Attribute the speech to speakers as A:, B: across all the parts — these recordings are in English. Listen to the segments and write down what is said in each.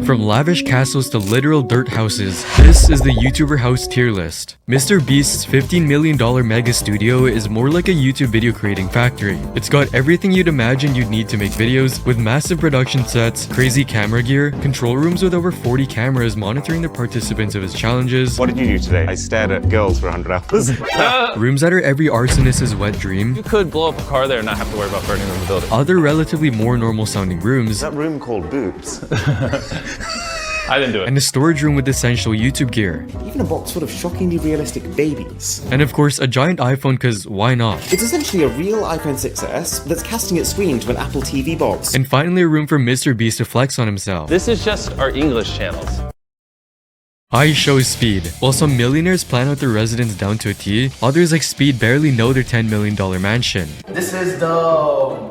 A: From lavish castles to literal dirt houses, this is the YouTuber house tier list. Mr. Beast's $15 million mega studio is more like a YouTube video creating factory. It's got everything you'd imagine you'd need to make videos, with massive production sets, crazy camera gear, control rooms with over 40 cameras monitoring the participants of his challenges.
B: What did you do today? I stared at girls for 100 hours.
A: Rooms that are every arsonist's wet dream.
C: You could blow up a car there and not have to worry about burning the building.
A: Other relatively more normal sounding rooms.
B: Is that room called boobs?
C: I didn't do it.
A: And a storage room with essential YouTube gear.
D: Even a box full of shockingly realistic babies.
A: And of course, a giant iPhone, cause why not?
D: It's essentially a real iPhone 6S that's casting its screen to an Apple TV box.
A: And finally, a room for Mr. Beast to flex on himself.
C: This is just our English channels.
A: I shows Speed. While some millionaires plan out their residence down to a T, others like Speed barely know their $10 million mansion.
E: This is the...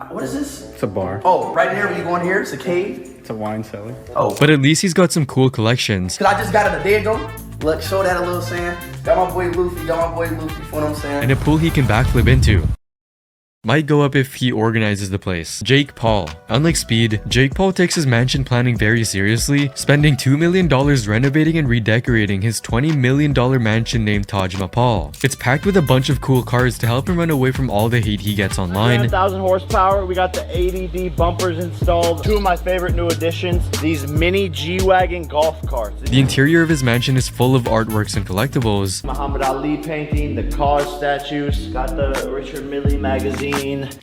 E: What is this?
F: It's a bar.
E: Oh, right here, when you go in here, it's a cave.
F: It's a wine cellar.
E: Oh.
A: But at least he's got some cool collections.
E: Cause I just got it a day ago. Look, show that a little saying. Got my boy Luffy, you know what I'm saying?
A: And a pool he can backflip into. Might go up if he organizes the place. Jake Paul. Unlike Speed, Jake Paul takes his mansion planning very seriously, spending $2 million renovating and redecorating his $20 million mansion named Taj Mahal. It's packed with a bunch of cool cars to help him run away from all the hate he gets online.
G: 1,000 horsepower, we got the ADD bumpers installed. Two of my favorite new additions, these mini G-Wagon golf carts.
A: The interior of his mansion is full of artworks and collectibles.
G: Muhammad Ali painting, the car statues, got the Richard Mille magazine.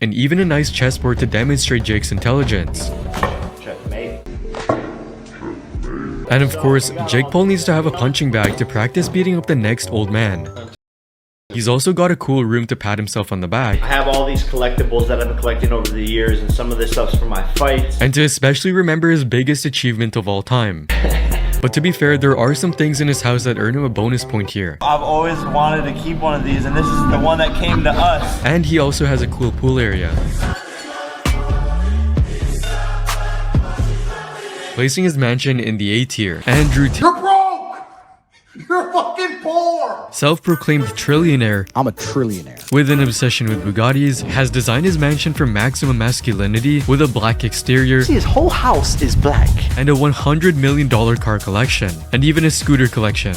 A: And even a nice chessboard to demonstrate Jake's intelligence.
G: Checkmate.
A: And of course, Jake Paul needs to have a punching bag to practice beating up the next old man. He's also got a cool room to pat himself on the back.
G: I have all these collectibles that I've been collecting over the years, and some of this stuff's for my fights.
A: And to especially remember his biggest achievement of all time. But to be fair, there are some things in his house that earn him a bonus point here.
G: I've always wanted to keep one of these, and this is the one that came to us.
A: And he also has a cool pool area. Placing his mansion in the A tier, Andrew T.
E: You're broke! You're fucking poor!
A: Self-proclaimed trillionaire,
F: I'm a trillionaire.
A: with an obsession with Bugattis, has designed his mansion for maximum masculinity with a black exterior
E: See, his whole house is black.
A: and a $100 million car collection, and even a scooter collection.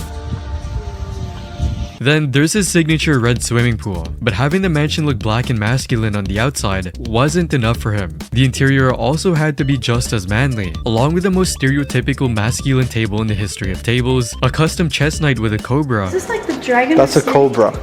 A: Then there's his signature red swimming pool, but having the mansion look black and masculine on the outside wasn't enough for him. The interior also had to be just as manly, along with the most stereotypical masculine table in the history of tables, a custom chess knight with a cobra,
H: Is this like the dragon?
F: That's a cobra.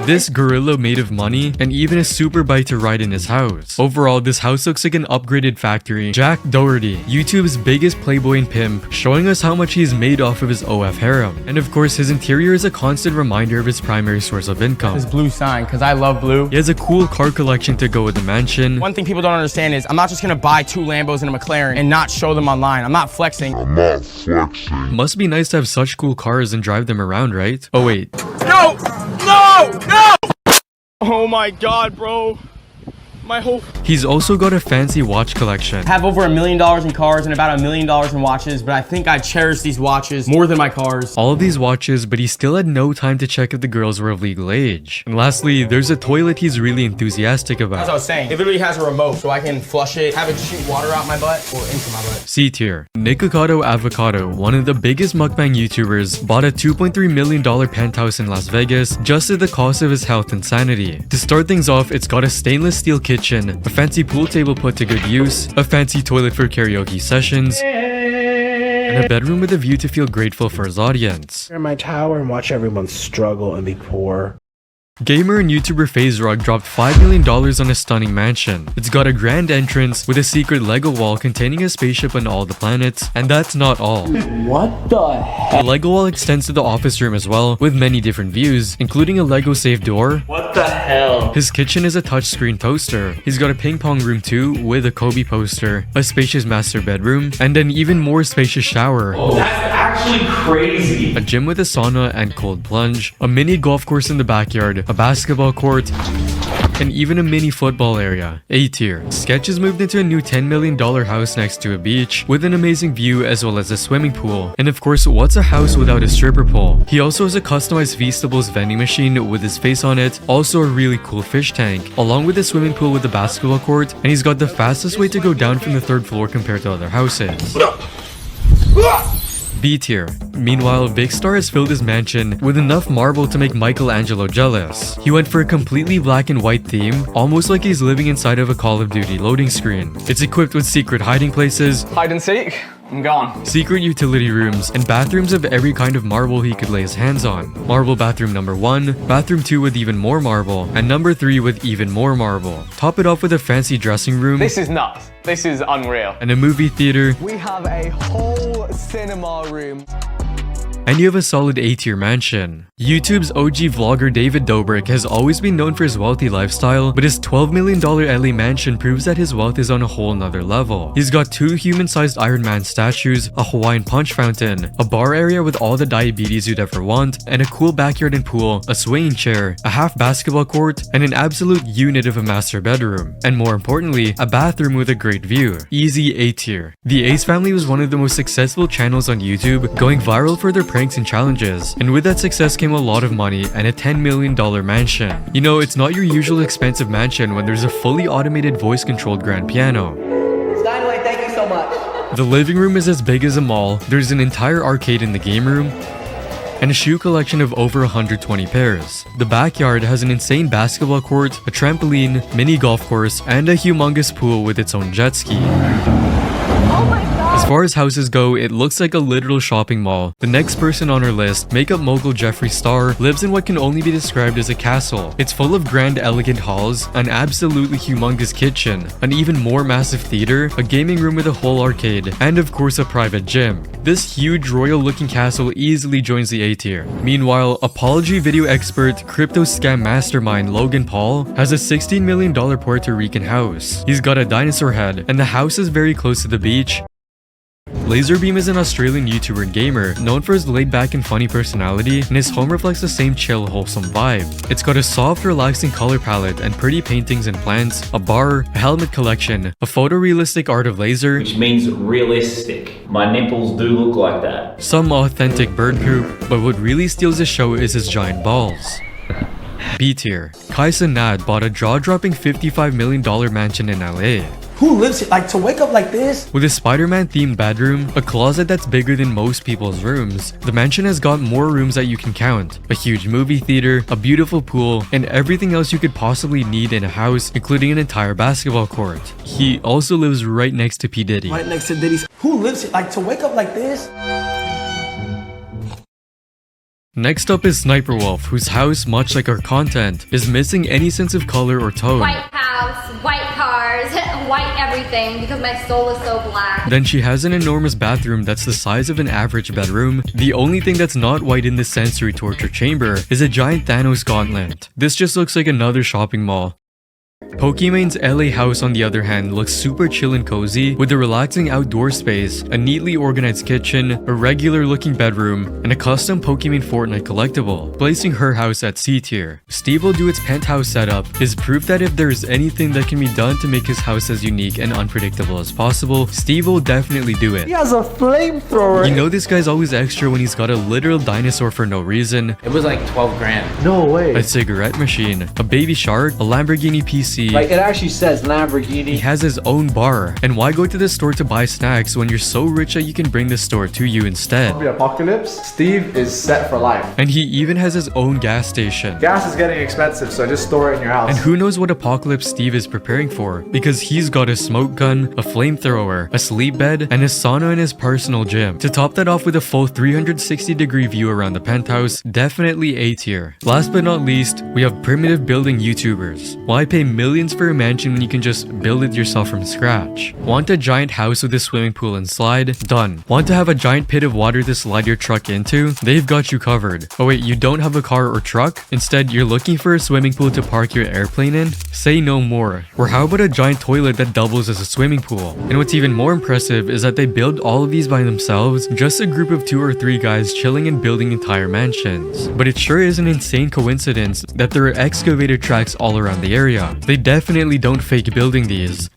A: this gorilla made of money, and even a super bike to ride in his house. Overall, this house looks like an upgraded factory. Jack Doherty, YouTube's biggest playboy and pimp, showing us how much he's made off of his OF harem. And of course, his interior is a constant reminder of his primary source of income.
I: This blue sign, because I love blue.
A: He has a cool car collection to go with the mansion.
I: One thing people don't understand is I'm not just gonna buy 2 Lambos and a McLaren and not show them online. I'm not flexing.
A: Must be nice to have such cool cars and drive them around, right? Oh wait,
I: No! No! No! Oh my god, bro. My whole...
A: he's also got a fancy watch collection.
I: I have over $1 million in cars and about $1 million in watches, but I think I cherish these watches more than my cars.
A: All of these watches, but he still had no time to check if the girls were of legal age. And lastly, there's a toilet he's really enthusiastic
I: As I
A: about.
I: was saying, it literally has a remote, so I can flush it, have it shoot water out my butt or into my butt.
A: C tier. Nikocado Avocado, one of the biggest mukbang YouTubers, bought a $2.3 million penthouse in Las Vegas just at the cost of his health and sanity. To start things off, it's got a stainless steel kitchen, a fancy pool table put to good use, a fancy toilet for karaoke sessions, and a bedroom with a view to feel grateful for his audience.
J: In my tower and watch everyone struggle and be poor.
A: Gamer and YouTuber FaZe Rug dropped $5 million on a stunning mansion. It's got a grand entrance with a secret Lego wall containing a spaceship on all the planets, and that's not all.
E: What the heck?
A: The Lego wall extends to the office room as well, with many different views, including a Lego safe door.
G: What the hell?
A: His kitchen is a touchscreen toaster. He's got a ping pong room too, with a Kobe poster, a spacious master bedroom, and an even more spacious shower.
G: Oh, that's actually crazy.
A: A gym with a sauna and cold plunge, a mini golf course in the backyard, a basketball court, and even a mini football area. A tier. Sketch has moved into a new $10 million house next to a beach with an amazing view as well as a swimming pool. And of course, what's a house without a stripper pole? He also has a customized Feastables vending machine with his face on it, also a really cool fish tank, along with a swimming pool with a basketball court, and he's got the fastest way to go down from the 3rd floor compared to other houses. B tier. Meanwhile, Big Star has filled his mansion with enough marble to make Michelangelo jealous. He went for a completely black and white theme, almost like he's living inside of a Call of Duty loading screen. It's equipped with secret hiding places,
I: Hide and seek. I'm gone.
A: secret utility rooms, and bathrooms of every kind of marble he could lay his hands on. Marble bathroom number 1, bathroom 2 with even more marble, and number 3 with even more marble. Top it off with a fancy dressing room,
I: This is nuts. This is unreal.
A: and a movie theater,
H: We have a whole cinema room.
A: and you have a solid A-tier mansion. YouTube's OG vlogger David Dobrik has always been known for his wealthy lifestyle, but his $12 million LA mansion proves that his wealth is on a whole nother level. He's got 2 human-sized Iron Man statues, a Hawaiian punch fountain, a bar area with all the diabetes you'd ever want, and a cool backyard and pool, a swinging chair, a half basketball court, and an absolute unit of a master bedroom. And more importantly, a bathroom with a great view. Easy A-tier. The Ace family was one of the most successful channels on YouTube, going viral for their pranks and challenges, and with that success came a lot of money and a $10 million mansion. You know, it's not your usual expensive mansion when there's a fully automated voice-controlled grand piano.
E: Steinway, thank you so much.
A: The living room is as big as a mall, there's an entire arcade in the game room, and a shoe collection of over 120 pairs. The backyard has an insane basketball court, a trampoline, mini golf course, and a humongous pool with its own jet ski. As far as houses go, it looks like a literal shopping mall. The next person on our list, makeup mogul Jeffree Star, lives in what can only be described as a castle. It's full of grand, elegant halls, an absolutely humongous kitchen, an even more massive theater, a gaming room with a whole arcade, and of course a private gym. This huge royal-looking castle easily joins the A-tier. Meanwhile, apology video expert, crypto scam mastermind Logan Paul has a $16 million Puerto Rican house. He's got a dinosaur head, and the house is very close to the beach. Laserbeam is an Australian YouTuber and gamer, known for his laid-back and funny personality, and his home reflects the same chill, wholesome vibe. It's got a soft, relaxing color palette and pretty paintings and plants, a bar, a helmet collection, a photorealistic art of laser,
K: which means realistic. My nipples do look like that.
A: some authentic bird poop, but what really steals the show is his giant balls. B tier. Kaisa Nad bought a jaw-dropping $55 million mansion in LA.
J: Who lives here? Like, to wake up like this?
A: With a Spider-Man themed bedroom, a closet that's bigger than most people's rooms, the mansion has got more rooms that you can count, a huge movie theater, a beautiful pool, and everything else you could possibly need in a house, including an entire basketball court. He also lives right next to P. Diddy.
J: Right next to Diddy's. Who lives here? Like, to wake up like this?
A: Next up is Sniper Wolf, whose house, much like our content, is missing any sense of color or tone.
L: White house, white cars, white everything because my soul is so black.
A: Then she has an enormous bathroom that's the size of an average bedroom. The only thing that's not white in this sensory torture chamber is a giant Thanos gauntlet. This just looks like another shopping mall. Pokemon's LA house, on the other hand, looks super chill and cozy with a relaxing outdoor space, a neatly organized kitchen, a regular looking bedroom, and a custom Pokemon Fortnite collectible, placing her house at C tier. Steve will do its penthouse setup is proof that if there's anything that can be done to make his house as unique and unpredictable as possible, Steve will definitely do it.
H: He has a flamethrower.
A: You know this guy's always extra when he's got a literal dinosaur for no reason,
K: It was like 12 grand.
H: No way.
A: a cigarette machine, a baby shark, a Lamborghini PC.
H: Like, it actually says Lamborghini.
A: He has his own bar. And why go to the store to buy snacks when you're so rich that you can bring the store to you instead?
M: The apocalypse, Steve is set for life.
A: And he even has his own gas station.
M: Gas is getting expensive, so just store it in your house.
A: And who knows what apocalypse Steve is preparing for, because he's got a smoke gun, a flamethrower, a sleep bed, and a sauna in his personal gym. To top that off with a full 360-degree view around the penthouse, definitely A tier. Last but not least, we have primitive building YouTubers. Why pay millions for a mansion when you can just build it yourself from scratch? Want a giant house with a swimming pool and slide? Done. Want to have a giant pit of water to slide your truck into? They've got you covered. Oh wait, you don't have a car or truck? Instead, you're looking for a swimming pool to park your airplane in? Say no more. Or how about a giant toilet that doubles as a swimming pool? And what's even more impressive is that they build all of these by themselves, just a group of 2 or 3 guys chilling and building entire mansions. But it sure is an insane coincidence that there are excavator tracks all around the area. They definitely don't fake building these.